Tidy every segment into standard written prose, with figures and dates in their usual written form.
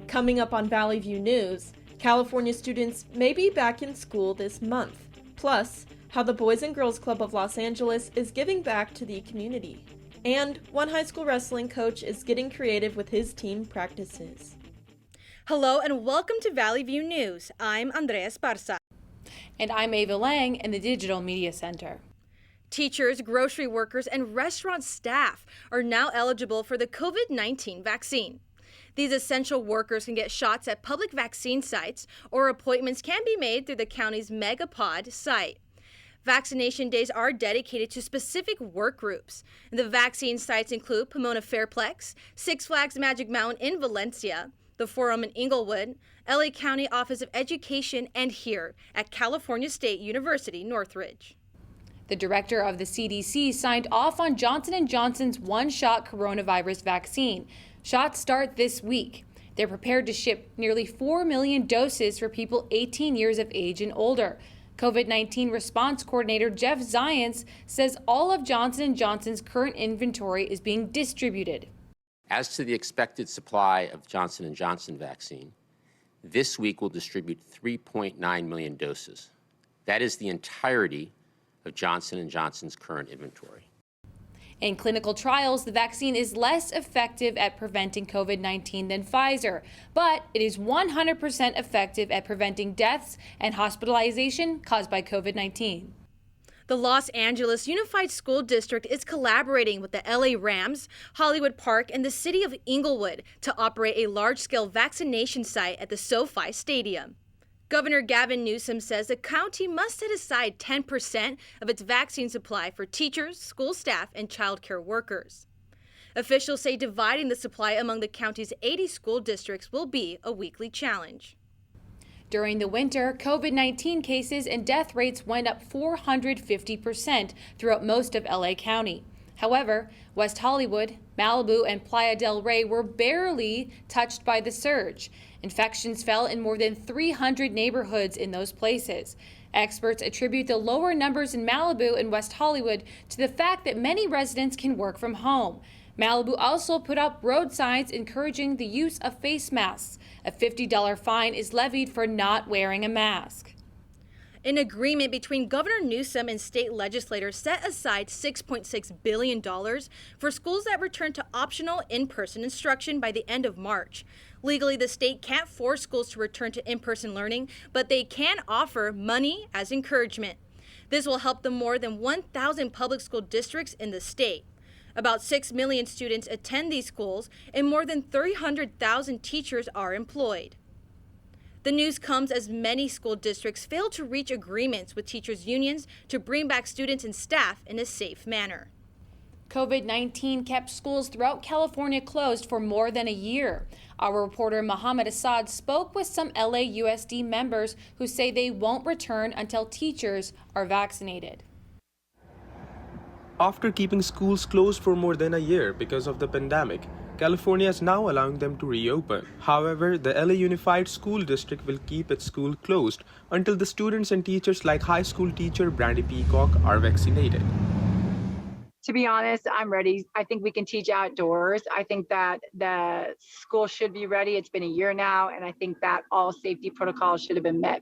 Coming up on Valley View News, California students may be back in school this month. Plus, how the Boys and Girls Club of Los Angeles is giving back to the community. And one high school wrestling coach is getting creative with his team practices. Hello and welcome to Valley View News. I'm Andrea Esparza. And I'm Ava Lang in the Digital Media Center. Teachers, grocery workers, and restaurant staff are now eligible for the COVID-19 vaccine. These essential workers can get shots at public vaccine sites, or appointments can be made through the county's Megapod site. Vaccination days are dedicated to specific work groups. The vaccine sites include Pomona Fairplex, Six Flags Magic Mountain in Valencia, the Forum in Inglewood, LA County Office of Education, and here at California State University, Northridge. The director of the CDC signed off on Johnson & Johnson's one-shot coronavirus vaccine. Shots start this week. They're prepared to ship nearly 4 million doses for people 18 years of age and older. COVID-19 response coordinator Jeff Zients says all of Johnson & Johnson's current inventory is being distributed. As to the expected supply of Johnson & Johnson vaccine, this week we'll distribute 3.9 million doses. That is the entirety of Johnson & Johnson's current inventory. In clinical trials, the vaccine is less effective at preventing COVID-19 than Pfizer, but it is 100% effective at preventing deaths and hospitalization caused by COVID-19. The Los Angeles Unified School District is collaborating with the LA Rams, Hollywood Park, and the city of Inglewood to operate a large-scale vaccination site at the SoFi Stadium. Governor Gavin Newsom says the county must set aside 10% of its vaccine supply for teachers, school staff, and child care workers. Officials say dividing the supply among the county's 80 school districts will be a weekly challenge. During the winter, COVID-19 cases and death rates went up 450% throughout most of LA County. However, West Hollywood, Malibu, and Playa del Rey were barely touched by the surge. Infections fell in more than 300 neighborhoods in those places. Experts attribute the lower numbers in Malibu and West Hollywood to the fact that many residents can work from home. Malibu also put up road signs encouraging the use of face masks. A $50 fine is levied for not wearing a mask. An agreement between Governor Newsom and state legislators set aside $6.6 billion for schools that return to optional in-person instruction by the end of March. Legally, the state can't force schools to return to in-person learning, but they can offer money as encouragement. This will help the more than 1,000 public school districts in the state. About 6 million students attend these schools, and more than 300,000 teachers are employed. The news comes as many school districts fail to reach agreements with teachers' unions to bring back students and staff in a safe manner. COVID-19 kept schools throughout California closed for more than a year. Our reporter Mohammed Assad spoke with some LAUSD members who say they won't return until teachers are vaccinated. After keeping schools closed for more than a year because of the pandemic, California is now allowing them to reopen. However, the LA Unified School District will keep its school closed until the students and teachers like high school teacher Brandy Peacock are vaccinated. To be honest, I'm ready. I think we can teach outdoors. I think that the school should be ready. It's been a year now, and I think that all safety protocols should have been met.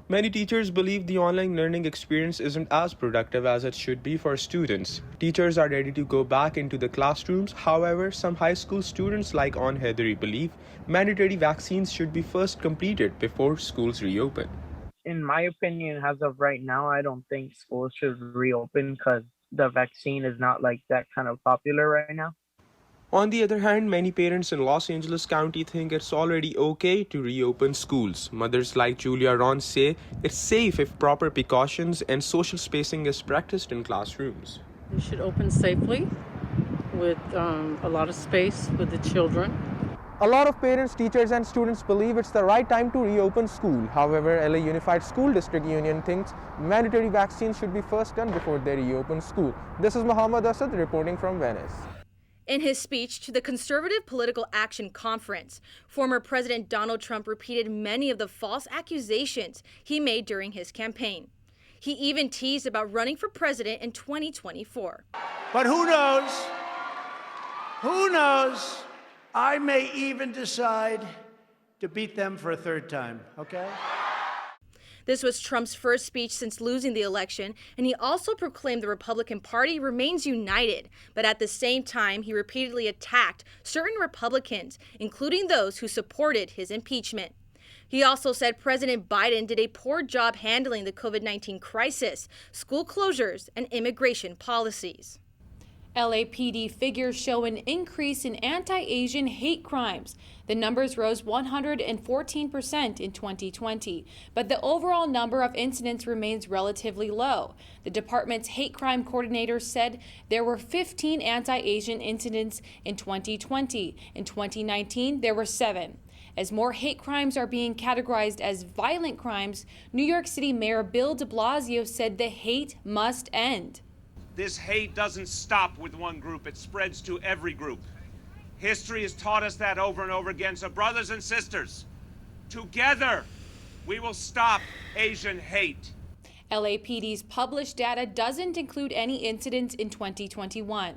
Many teachers believe the online learning experience isn't as productive as it should be for students. Teachers are ready to go back into the classrooms. However, some high school students like On Heathery believe mandatory vaccines should be first completed before schools reopen. In my opinion, as of right now, I don't think schools should reopen because the vaccine is not like that kind of popular right now. On the other hand, many parents in Los Angeles County think it's already okay to reopen schools. Mothers like Julia Ron say it's safe if proper precautions and social spacing is practiced in classrooms. We should open safely with a lot of space with the children. A lot of parents, teachers, and students believe it's the right time to reopen school. However, LA Unified School District Union thinks mandatory vaccines should be first done before they reopen school. This is Mohammed Asad reporting from Venice. In his speech to the Conservative Political Action Conference, former President Donald Trump repeated many of the false accusations he made during his campaign. He even teased about running for president in 2024. But who knows? Who knows I may even decide to beat them for a third time, okay? This was Trump's first speech since losing the election, and he also proclaimed the Republican Party remains united. But at the same time, he repeatedly attacked certain Republicans, including those who supported his impeachment. He also said President Biden did a poor job handling the COVID-19 crisis, school closures, and immigration policies. LAPD figures show an increase in anti-Asian hate crimes. The numbers rose 114% in 2020, but the overall number of incidents remains relatively low. The department's hate crime coordinator said there were 15 anti-Asian incidents in 2020. In 2019, there were 7. As more hate crimes are being categorized as violent crimes, New York City Mayor Bill de Blasio said the hate must end. This hate doesn't stop with one group, it spreads to every group. History has taught us that over and over again, so brothers and sisters, together we will stop Asian hate. LAPD's published data doesn't include any incidents in 2021.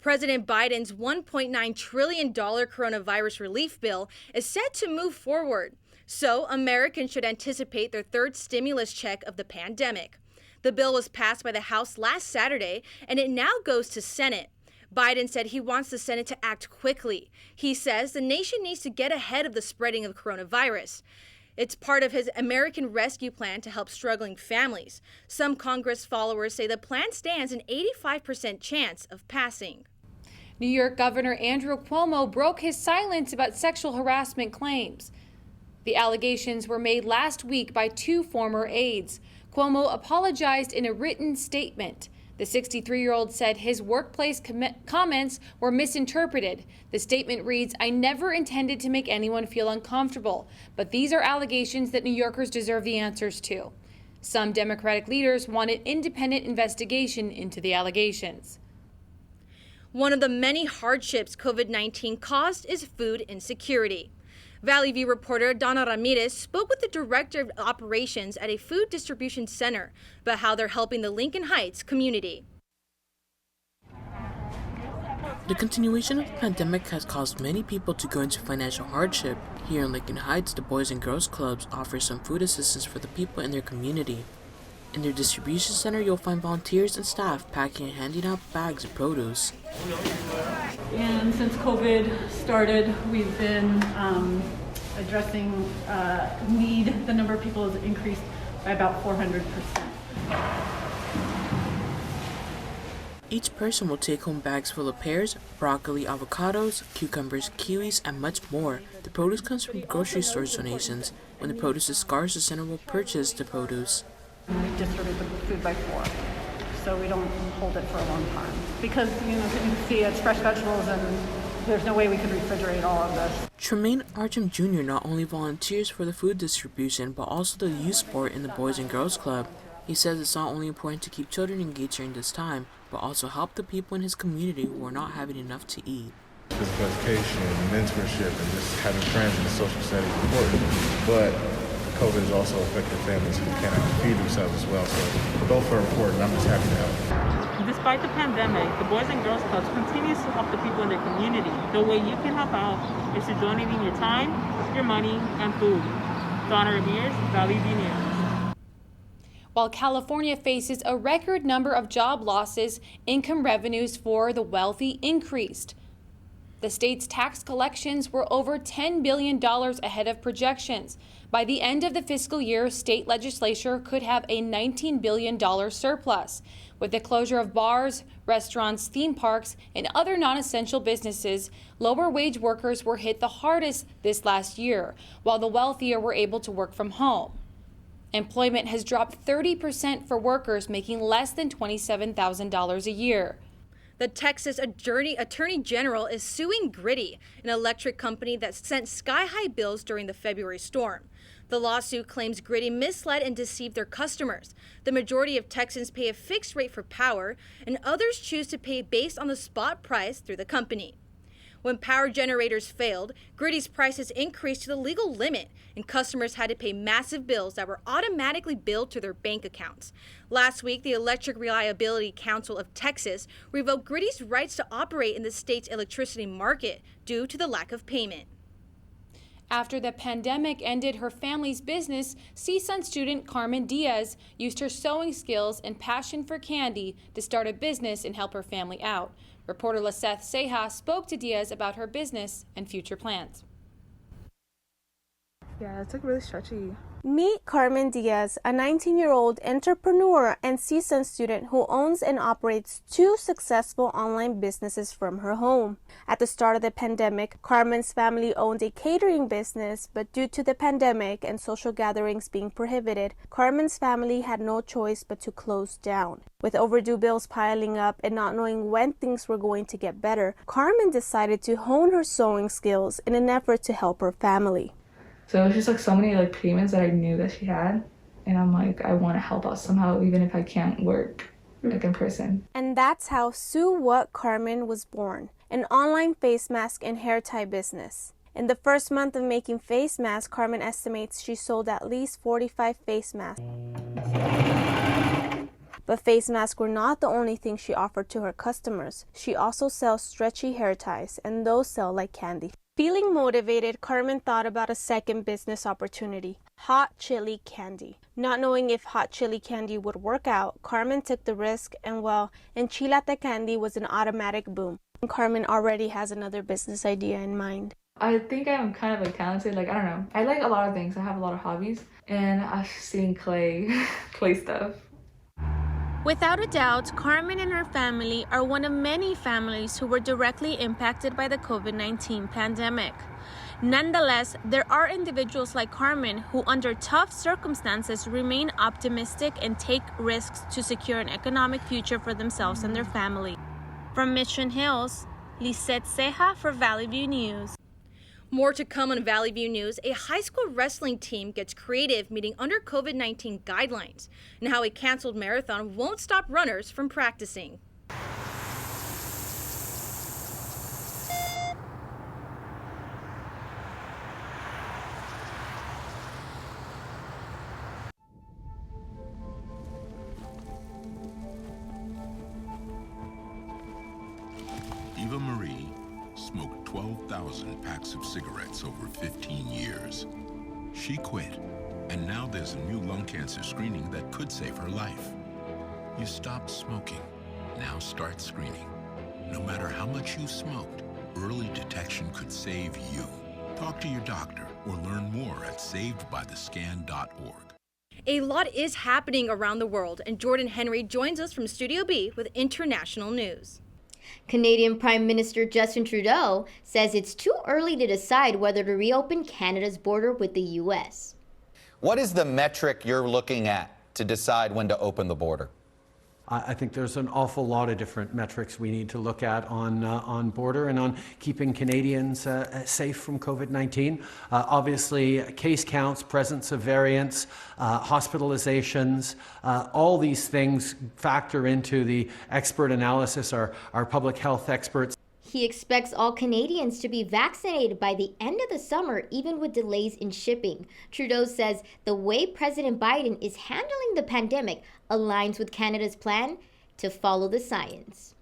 President Biden's $1.9 trillion coronavirus relief bill is set to move forward, so Americans should anticipate their third stimulus check of the pandemic. The bill was passed by the House last Saturday, and it now goes to Senate. Biden said he wants the Senate to act quickly. He says the nation needs to get ahead of the spreading of coronavirus. It's part of his American Rescue Plan to help struggling families. Some Congress followers say the plan stands an 85% chance of passing. New York Governor Andrew Cuomo broke his silence about sexual harassment claims. The allegations were made last week by 2 former aides. Cuomo apologized in a written statement. The 63-year-old said his workplace comments were misinterpreted. The statement reads, "I never intended to make anyone feel uncomfortable, but these are allegations that New Yorkers deserve the answers to." Some Democratic leaders want an independent investigation into the allegations. One of the many hardships COVID-19 caused is food insecurity. Valley View reporter Donna Ramirez spoke with the director of operations at a food distribution center about how they're helping the Lincoln Heights community. The continuation of the pandemic has caused many people to go into financial hardship. Here in Lincoln Heights, the Boys and Girls Clubs offer some food assistance for the people in their community. In their distribution center, you'll find volunteers and staff packing and handing out bags of produce. And since COVID started, we've been addressing need. The number of people has increased by about 400%. Each person will take home bags full of pears, broccoli, avocados, cucumbers, kiwis, and much more. The produce comes from grocery store donations. When the produce is scarce, the center will purchase the produce. We distribute the food by 4, so we don't hold it for a long time. Because, you can see it's fresh vegetables and there's no way we could refrigerate all of this. Tremaine Archam Jr. not only volunteers for the food distribution, but also the youth sport in the Boys and Girls Club. He says it's not only important to keep children engaged during this time, but also help the people in his community who are not having enough to eat. Physical education, mentorship, and just having friends in the social setting is important, but COVID has also affected families who cannot feed themselves as well, so both are important. I'm just happy to help. Despite the pandemic, the Boys and Girls Clubs continues to help the people in their community. The way you can help out is to donating your time, your money, and food. Donna Ramirez, Valley View News. While California faces a record number of job losses, income revenues for the wealthy increased. The state's tax collections were over $10 billion ahead of projections. By the end of the fiscal year, state legislature could have a $19 billion surplus. With the closure of bars, restaurants, theme parks, and other non-essential businesses, lower wage workers were hit the hardest this last year, while the wealthier were able to work from home. Employment has dropped 30% for workers making less than $27,000 a year. The Texas Attorney General is suing Gritty, an electric company that sent sky-high bills during the February storm. The lawsuit claims Gritty misled and deceived their customers. The majority of Texans pay a fixed rate for power, and others choose to pay based on the spot price through the company. When power generators failed, Gritty's prices increased to the legal limit, and customers had to pay massive bills that were automatically billed to their bank accounts. Last week, the Electric Reliability Council of Texas revoked Gritty's rights to operate in the state's electricity market due to the lack of payment. After the pandemic ended her family's business, CSUN student Carmen Diaz used her sewing skills and passion for candy to start a business and help her family out. Reporter Lesseos spoke to Diaz about her business and future plans. Yeah, it's like really stretchy. Meet Carmen Diaz, a 19-year-old entrepreneur and CSUN student who owns and operates 2 successful online businesses from her home. At the start of the pandemic, Carmen's family owned a catering business, but due to the pandemic and social gatherings being prohibited, Carmen's family had no choice but to close down. With overdue bills piling up and not knowing when things were going to get better, Carmen decided to hone her sewing skills in an effort to help her family. So it was just like so many like payments that I knew that she had, and I'm like, I want to help out somehow, even if I can't work like in person. And that's how Sue What Carmen was born, an online face mask and hair tie business. In the first month of making face masks, Carmen estimates she sold at least 45 face masks. But face masks were not the only thing she offered to her customers. She also sells stretchy hair ties, and those sell like candy. Feeling motivated, Carmen thought about a second business opportunity, hot chili candy. Not knowing if hot chili candy would work out, Carmen took the risk, and well, enchilada candy was an automatic boom. Carmen already has another business idea in mind. I think I'm kind of like talented, like I don't know. I like a lot of things. I have a lot of hobbies, and I've seen clay stuff. Without a doubt, Carmen and her family are one of many families who were directly impacted by the COVID-19 pandemic. Nonetheless, there are individuals like Carmen who, under tough circumstances, remain optimistic and take risks to secure an economic future for themselves and their family. From Mission Hills, Lisette Ceja for Valley View News. More to come on Valley View News. A high school wrestling team gets creative meeting under COVID-19 guidelines, and how a canceled marathon won't stop runners from practicing. Eva Marie smoked 12,000 packs of cigarettes over 15 years. She quit, and now there's a new lung cancer screening that could save her life. You stopped smoking. Now start screening. No matter how much you smoked, early detection could save you. Talk to your doctor or learn more at savedbythescan.org. A lot is happening around the world, and Jordan Henry joins us from Studio B with international news. Canadian Prime Minister Justin Trudeau says it's too early to decide whether to reopen Canada's border with the U.S. What is the metric you're looking at to decide when to open the border? I think there's an awful lot of different metrics we need to look at on border and on keeping Canadians safe from COVID-19. Obviously, case counts, presence of variants, hospitalizations, all these things factor into the expert analysis, our public health experts. He expects all Canadians to be vaccinated by the end of the summer, even with delays in shipping. Trudeau says the way President Biden is handling the pandemic aligns with Canada's plan to follow the science.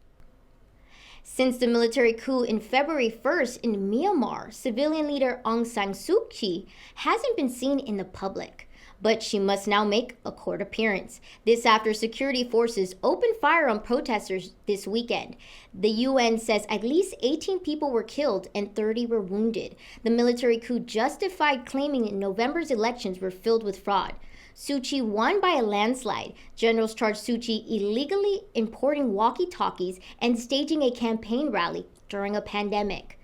Since the military coup in February 1st in Myanmar, civilian leader Aung San Suu Kyi hasn't been seen in the public. But she must now make a court appearance. This after security forces opened fire on protesters this weekend. The UN says at least 18 people were killed and 30 were wounded. The military coup justified claiming November's elections were filled with fraud. Suu Kyi won by a landslide. Generals charged Suu Kyi illegally importing walkie-talkies and staging a campaign rally during a pandemic.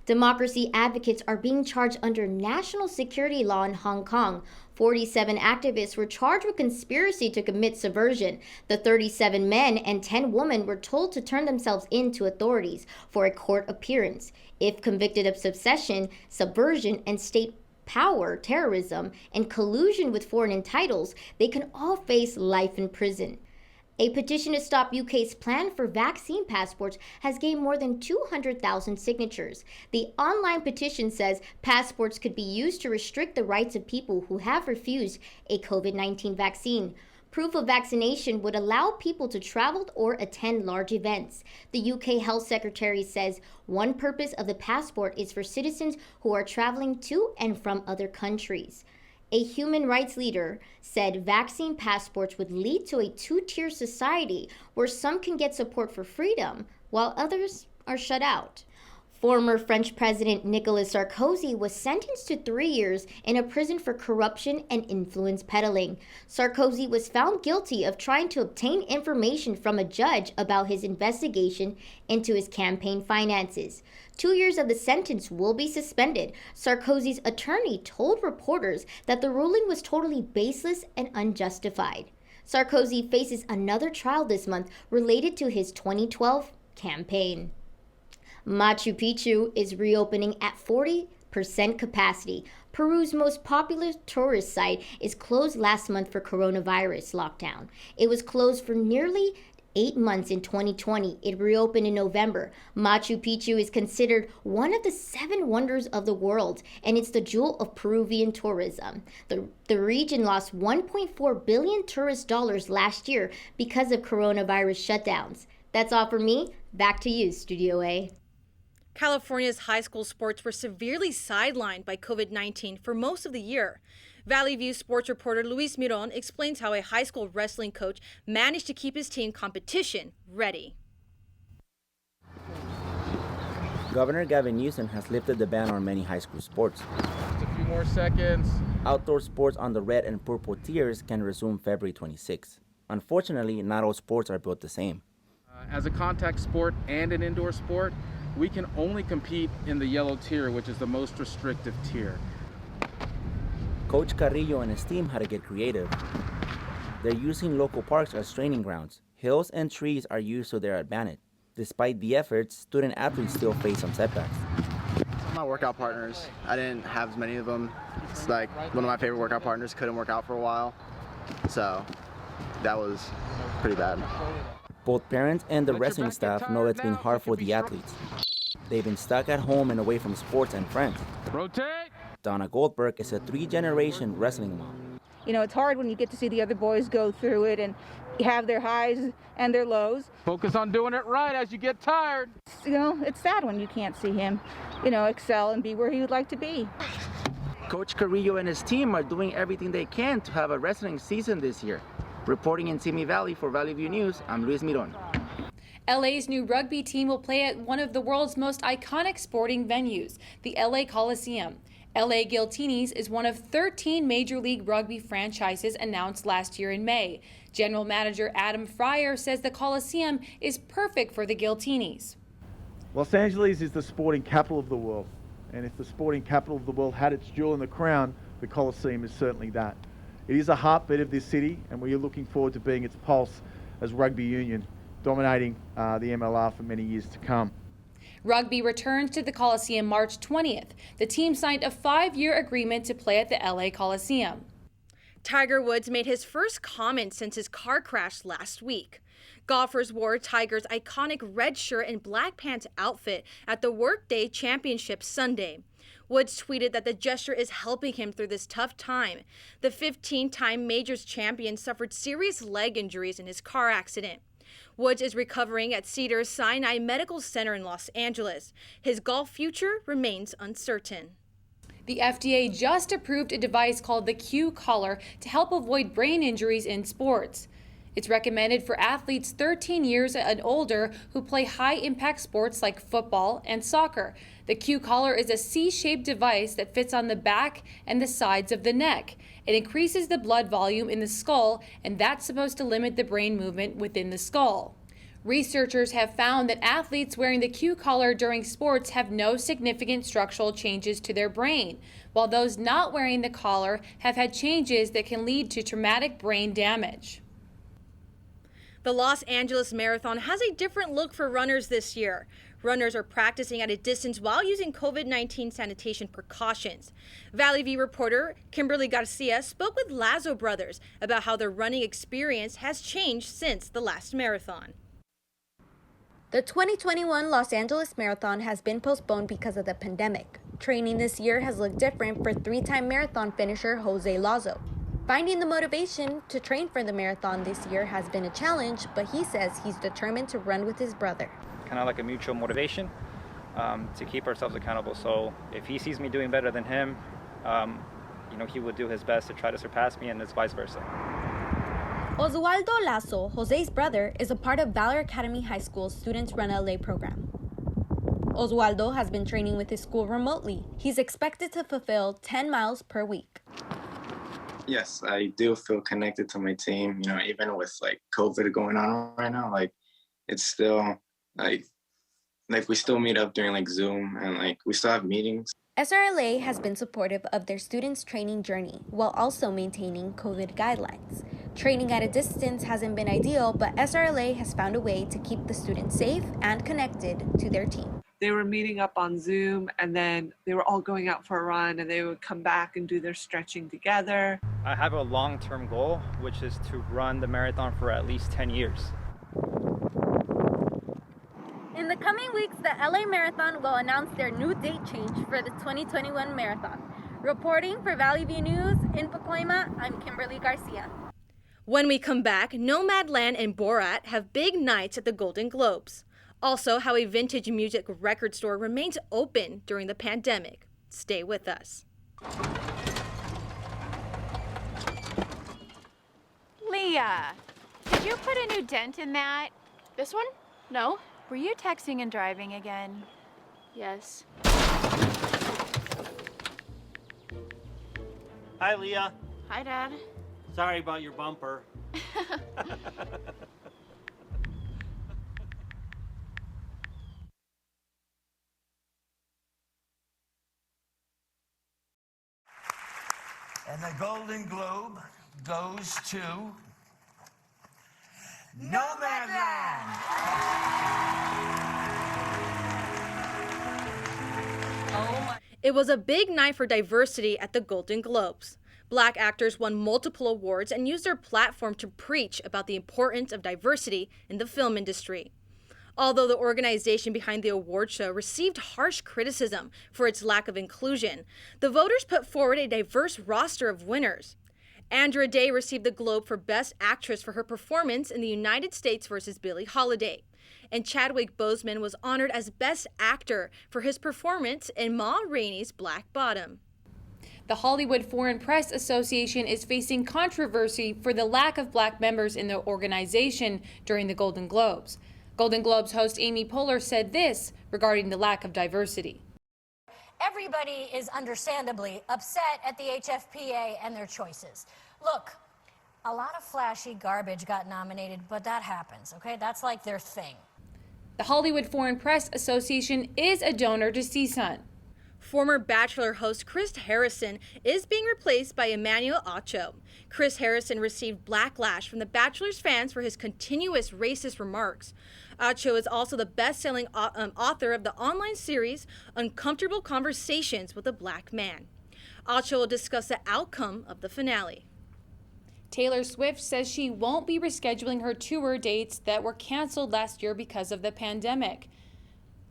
Democracy advocates are being charged under national security law in Hong Kong. 47 activists were charged with conspiracy to commit subversion. The 37 men and 10 women were told to turn themselves in to authorities for a court appearance. If convicted of subversion, and state power, terrorism, and collusion with foreign entitles, they can all face life in prison. A petition to stop UK's plan for vaccine passports has gained more than 200,000 signatures. The online petition says passports could be used to restrict the rights of people who have refused a COVID-19 vaccine. Proof of vaccination would allow people to travel or attend large events. The UK Health Secretary says one purpose of the passport is for citizens who are traveling to and from other countries. A human rights leader said vaccine passports would lead to a two-tier society where some can get support for freedom while others are shut out. Former French President Nicolas Sarkozy was sentenced to 3 years in a prison for corruption and influence peddling. Sarkozy was found guilty of trying to obtain information from a judge about his investigation into his campaign finances. 2 years of the sentence will be suspended. Sarkozy's attorney told reporters that the ruling was totally baseless and unjustified. Sarkozy faces another trial this month related to his 2012 campaign. Machu Picchu is reopening at 40% capacity. Peru's most popular tourist site is closed last month for coronavirus lockdown. It was closed for nearly 8 months in 2020. It reopened in November. Machu Picchu is considered one of the 7 wonders of the world, and it's the jewel of Peruvian tourism. The region lost $1.4 billion tourist dollars last year because of coronavirus shutdowns. That's all for me. Back to you, Studio A. California's high school sports were severely sidelined by COVID-19 for most of the year. Valley View sports reporter Luis Miron explains how a high school wrestling coach managed to keep his team competition ready. Governor Gavin Newsom has lifted the ban on many high school sports. Just a few more seconds. Outdoor sports on the red and purple tiers can resume February 26. Unfortunately, not all sports are built the same. As a contact sport and an indoor sport, we can only compete in the yellow tier, which is the most restrictive tier. Coach Carrillo and his team had to get creative. They're using local parks as training grounds. Hills and trees are used to their advantage. Despite the efforts, student athletes still face some setbacks. My workout partners, I didn't have as many of them. It's like one of my favorite workout partners couldn't work out for a while, so that was pretty bad. Both parents and the wrestling staff know it's been hard for the athletes. They've been stuck at home and away from sports and friends. Rotate! Donna Goldberg is a 3-generation wrestling mom. You know, it's hard when you get to see the other boys go through it and have their highs and their lows. Focus on doing it right as you get tired. You know, it's sad when you can't see him, you know, excel and be where he would like to be. Coach Carrillo and his team are doing everything they can to have a wrestling season this year. Reporting in Simi Valley for Valley View News, I'm Luis Miron. LA's new rugby team will play at one of the world's most iconic sporting venues, the LA Coliseum. LA Giltinis is one of 13 Major League Rugby franchises announced last year in May. General Manager Adam Fryer says the Coliseum is perfect for the Giltinis. Los Angeles is the sporting capital of the world, and if the sporting capital of the world had its jewel in the crown, the Coliseum is certainly that. It is a heartbeat of this city, and we are looking forward to being its pulse as rugby union, dominating the MLR for many years to come. Rugby returns to the Coliseum March 20th. The team signed a 5-year agreement to play at the LA Coliseum. Tiger Woods made his first comment since his car crash last week. Golfers wore Tiger's iconic red shirt and black pants outfit at the Workday Championship Sunday. Woods tweeted that the gesture is helping him through this tough time. The 15-time Majors champion suffered serious leg injuries in his car accident. Woods is recovering at Cedars-Sinai Medical Center in Los Angeles. His golf future remains uncertain. The FDA just approved a device called the Q Collar to help avoid brain injuries in sports. It's recommended for athletes 13 years and older who play high-impact sports like football and soccer. The Q Collar is a C-shaped device that fits on the back and the sides of the neck. It increases the blood volume in the skull, and that's supposed to limit the brain movement within the skull. Researchers have found that athletes wearing the Q Collar during sports have no significant structural changes to their brain, while those not wearing the collar have had changes that can lead to traumatic brain damage. The Los Angeles Marathon has a different look for runners this year. Runners are practicing at a distance while using COVID-19 sanitation precautions. Valley View reporter Kimberly Garcia spoke with Lazo brothers about how their running experience has changed since the last marathon. The 2021 Los Angeles Marathon has been postponed because of the pandemic. Training this year has looked different for three-time marathon finisher Jose Lazo. Finding the motivation to train for the marathon this year has been a challenge, but he says he's determined to run with his brother. Kind of like a mutual motivation to keep ourselves accountable. So if he sees me doing better than him, he will do his best to try to surpass me, and it's vice versa. Oswaldo Lazo, Jose's brother, is a part of Valor Academy High School's Students Run LA program. Oswaldo has been training with his school remotely. He's expected to fulfill 10 miles per week. Yes, I do feel connected to my team. Even with COVID going on right now, it's still like we still meet up during Zoom, and we still have meetings. SRLA has been supportive of their students' training journey while also maintaining COVID guidelines. Training at a distance hasn't been ideal, but SRLA has found a way to keep the students safe and connected to their team. They were meeting up on Zoom, and then they were all going out for a run, and they would come back and do their stretching together. I have a long-term goal, which is to run the marathon for at least 10 years. In the coming weeks, the LA Marathon will announce their new date change for the 2021 Marathon. Reporting for Valley View News in Pacoima, I'm Kimberly Garcia. When we come back, Nomadland and Borat have big nights at the Golden Globes. Also, how a vintage music record store remains open during the pandemic. Stay with us. Leah, did you put a new dent in that? This one? No. Were you texting and driving again? Yes. Hi, Leah. Hi, Dad. Sorry about your bumper. And the Golden Globe goes to Nomadland. It was a big night for diversity at the Golden Globes. Black actors won multiple awards and used their platform to preach about the importance of diversity in the film industry. Although the organization behind the award show received harsh criticism for its lack of inclusion, the voters put forward a diverse roster of winners. Andra Day received the Globe for Best Actress for her performance in The United States vs. Billie Holiday. And Chadwick Boseman was honored as Best Actor for his performance in Ma Rainey's Black Bottom. The Hollywood Foreign Press Association is facing controversy for the lack of black members in the organization during the Golden Globes. Golden Globes host Amy Poehler said this regarding the lack of diversity. Everybody is understandably upset at the HFPA and their choices. Look, a lot of flashy garbage got nominated, but that happens, okay? That's like their thing. The Hollywood Foreign Press Association is a donor to CSUN. Former Bachelor host Chris Harrison is being replaced by Emmanuel Acho. Chris Harrison received backlash from the Bachelor's fans for his continuous racist remarks. Acho is also the best-selling author of the online series Uncomfortable Conversations with a Black Man. Acho will discuss the outcome of the finale. Taylor Swift says she won't be rescheduling her tour dates that were canceled last year because of the pandemic.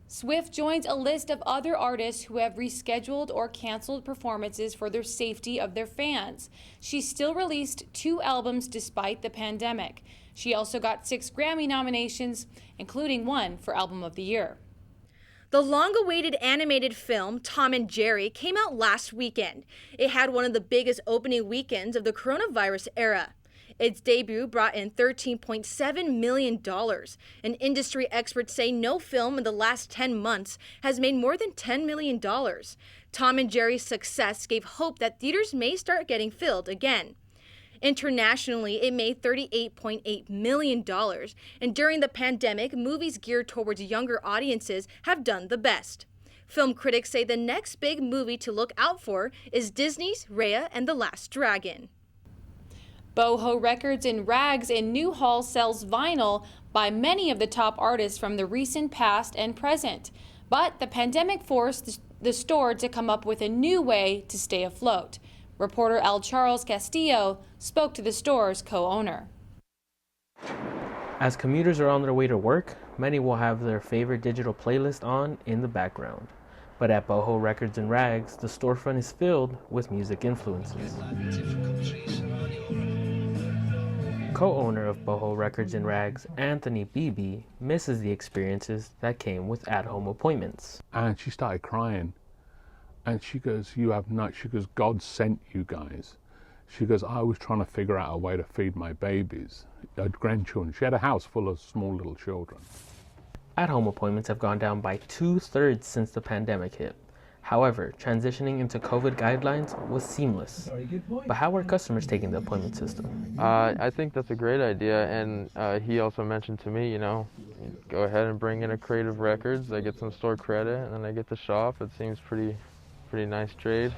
Swift joins a list of other artists who have rescheduled or canceled performances for their safety of their fans. She still released 2 albums despite the pandemic. She also got 6 Grammy nominations, including 1 for Album of the Year. The long-awaited animated film Tom and Jerry came out last weekend. It had one of the biggest opening weekends of the coronavirus era. Its debut brought in $13.7 million, and industry experts say no film in the last 10 months has made more than $10 million. Tom and Jerry's success gave hope that theaters may start getting filled again. Internationally, it made $38.8 million, and during the pandemic, movies geared towards younger audiences have done the best. Film critics say the next big movie to look out for is Disney's Raya and the Last Dragon. Boho Records in Rags in Newhall sells vinyl, by many of the top artists from the recent past and present. But the pandemic forced the store to come up with a new way to stay afloat. Reporter L. Charles Castillo spoke to the store's co-owner. As commuters are on their way to work, many will have their favorite digital playlist on in the background. But at Boho Records and Rags, the storefront is filled with music influences. Co-owner of Boho Records and Rags, Anthony Beebe, misses the experiences that came with at-home appointments. And she started crying. And she goes, she goes, God sent you guys. She goes, I was trying to figure out a way to feed my babies, grandchildren. She had a house full of small little children. At-home appointments have gone down by 2/3 since the pandemic hit. However, transitioning into COVID guidelines was seamless. But how are customers taking the appointment system? I think that's a great idea, and he also mentioned to me, go ahead and bring in a crate of records. I get some store credit, and then I get to shop. It seems pretty nice trade.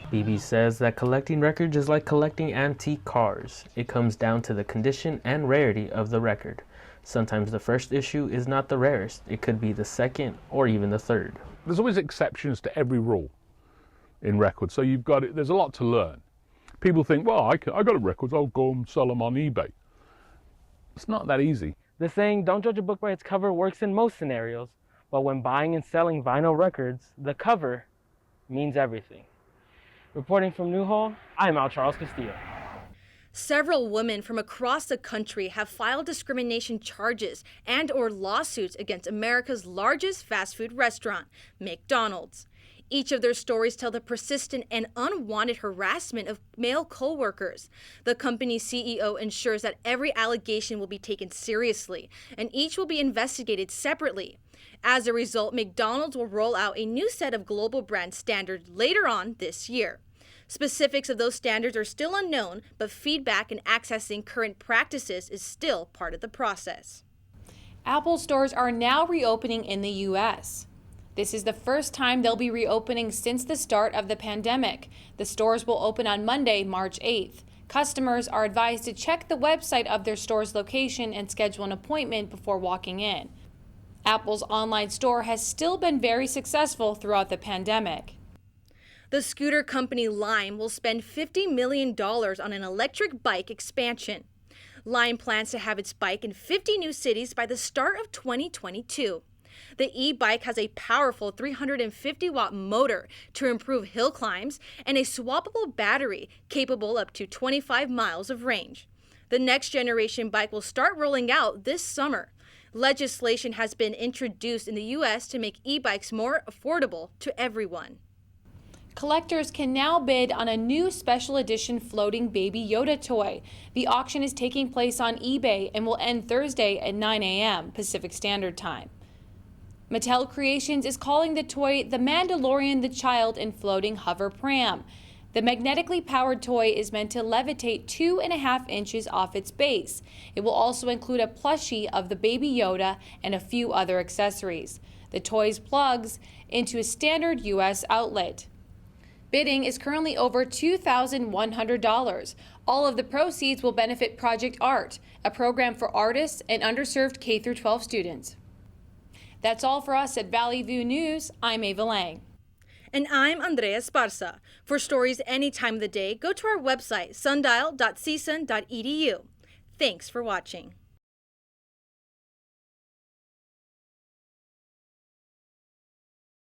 BB says that collecting records is like collecting antique cars. It comes down to the condition and rarity of the record. Sometimes the first issue is not the rarest. It could be the second or even the third. There's always exceptions to every rule in records, so there's a lot to learn. People think, well, I got records, I'll go and sell them on eBay. It's not that easy. The saying, don't judge a book by its cover, works in most scenarios, but when buying and selling vinyl records, the cover means everything. Reporting from Newhall, I'm Al Charles Castillo. Several women from across the country have filed discrimination charges and/or lawsuits against America's largest fast food restaurant, McDonald's. Each of their stories tell the persistent and unwanted harassment of male co-workers. The company's CEO ensures that every allegation will be taken seriously, and each will be investigated separately. As a result, McDonald's will roll out a new set of global brand standards later on this year. Specifics of those standards are still unknown, but feedback and accessing current practices is still part of the process. Apple stores are now reopening in the U.S. This is the first time they'll be reopening since the start of the pandemic. The stores will open on Monday, March 8th. Customers are advised to check the website of their store's location and schedule an appointment before walking in. Apple's online store has still been very successful throughout the pandemic. The scooter company Lime will spend $50 million on an electric bike expansion. Lime plans to have its bike in 50 new cities by the start of 2022. The e-bike has a powerful 350-watt motor to improve hill climbs and a swappable battery capable up to 25 miles of range. The next generation bike will start rolling out this summer. Legislation has been introduced in the U.S. to make e-bikes more affordable to everyone. Collectors can now bid on a new special edition floating Baby Yoda toy. The auction is taking place on eBay and will end Thursday at 9 a.m. Pacific Standard Time. Mattel Creations is calling the toy The Mandalorian the Child in Floating Hover Pram. The magnetically powered toy is meant to levitate 2.5 inches off its base. It will also include a plushie of the Baby Yoda and a few other accessories. The toy plugs into a standard U.S. outlet. Bidding is currently over $2,100. All of the proceeds will benefit Project Art, a program for artists and underserved K-12 students. That's all for us at Valley View News. I'm Ava Lang. And I'm Andrea Esparza. For stories any time of the day, go to our website, sundial.csun.edu. Thanks for watching.